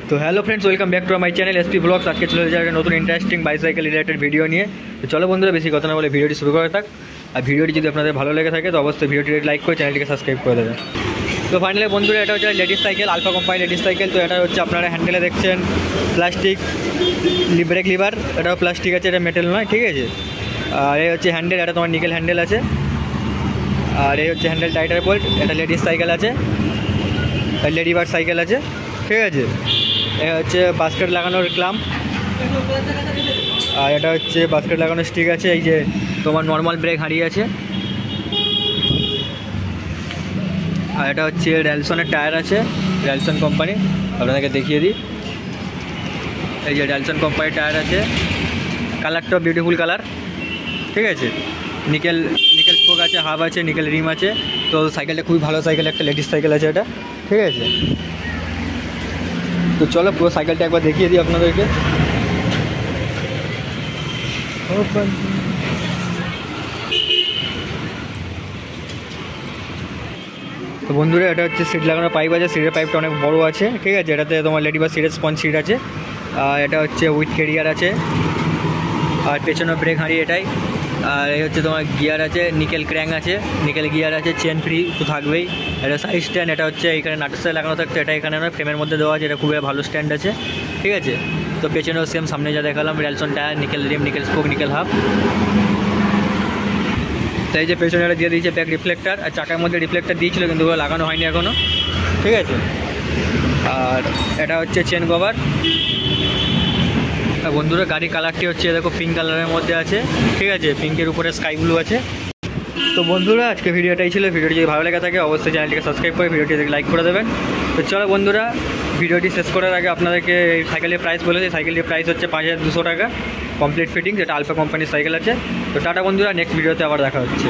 তো hello friends, welcome back to my channel SP blogs. আজকে চলে যাবে নতুন ইন্টারেস্টিং বাইসাইকেল রিলেটেড ভিডিও নিয়ে। তো চলো বন্ধুরা, বেশি কথা না বলে ভিডিওটি শুরু করা থাক। আর ভিডিওটি যদি আপনাদের ভালো লেগে থাকে তো অবশ্যই ভিডিওটি লাইক করে চ্যানেলটিকে সাবস্ক্রাইব করে দেবেন। তো ফাইনালি বন্ধুরা, এটা হচ্ছে ladies cycle, Alpha company ladies cycle. তো এটা হচ্ছে আপনারা হ্যান্ডেলে দেখছেন প্লাস্টিক ব্রেক লিভার, এটাও প্লাস্টিক আছে, এটা মেটাল নয়, ঠিক আছে। আর এই হচ্ছে হ্যান্ডেল, এটা তোমার নিকেল হ্যান্ডেল আছে। আর এই হচ্ছে হ্যান্ডেল টাইটার বোল্ট, এটা লেডিস সাইকেল আছে, লেডি বার্ড সাইকেল আছে, ঠিক আছে। এটা হচ্ছে বাস্কেট লাগানোর ক্লাম্প, আর এটা হচ্ছে বাস্কেট লাগানোর স্টিক আছে। এই যে তোমার নর্মাল ব্রেক হারিয়ে আছে। আর এটা হচ্ছে র্যালসনের টায়ার আছে, র্যালসন কোম্পানি, আপনাদেরকে দেখিয়ে দিই। এই যে র্যালসন কোম্পানির টায়ার আছে, কালারটাও বিউটিফুল কালার, ঠিক আছে। নিকেল স্পোক আছে, হাব আছে, নিকেল রিম আছে। তো সাইকেলটা খুবই ভালো সাইকেল, একটা লেডিস সাইকেল আছে এটা, ঠিক আছে। তো চলো পুরো সাইকেলটা একবার দেখিয়ে দিই আপনাদেরকে। তো বন্ধুরা, এটা হচ্ছে সিট লাগানো পাইপ আছে, সিটের পাইপটা অনেক বড় আছে, ঠিক আছে। এটাতে তোমার লেডি বা সিটের স্পঞ্জ সিট আছে। আর এটা হচ্ছে উইথ ক্যারিয়ার আছে, আর পেছনে ব্রেক হাঁড়িয়ে এটাই। আর এই হচ্ছে তোমার গিয়ার আছে, নিকেল ক্র্যাং আছে, নিকেল গিয়ার আছে, চেন ফ্রি তো থাকবেই। এটা সাইড স্ট্যান্ড, এটা হচ্ছে এখানে নাটসে লাগানো থাকতো, এটা এখানে নয়, ফ্রেমের মধ্যে দেওয়া আছে। এটা খুবই ভালো স্ট্যান্ড আছে, ঠিক আছে। তো পেছনেও সেম, সামনে যা দেখালাম র্যালসন টায়ার, নিকেল রিম, নিকেল স্পোক, নিকেল হাব। তাই যে পেছনে এটা দিয়ে দিয়েছে ব্যাক রিফ্লেক্টার, আর চাকার মধ্যে রিফ্লেক্টার দিয়েছিল কিন্তু ওগুলো লাগানো হয়নি এখনও, ঠিক আছে। আর এটা হচ্ছে চেন কভার। আর বন্ধুরা, গাড়ির কালারটি হচ্ছে দেখো পিঙ্ক কালারের মধ্যে আছে, ঠিক আছে। পিঙ্কের উপরে স্কাই ব্লু আছে। তো বন্ধুরা, আজকে ভিডিওটাই ছিল। ভিডিওটি যদি ভালো লেগে থাকে অবশ্যই চ্যানেলটিকে সাবস্ক্রাইব করে ভিডিওটি লাইক করে দেবেন। তো চলো বন্ধুরা, ভিডিওটি শেষ করার আগে আপনাদেরকে এই সাইকেলের প্রাইস বলেছি। সাইকেলটির প্রাইস হচ্ছে 5200 টাকা, কমপ্লিট ফিটিং, যেটা আলফা কোম্পানির সাইকেল আছে। তো টাটা বন্ধুরা, নেক্সট ভিডিওতে আবার দেখা হচ্ছে।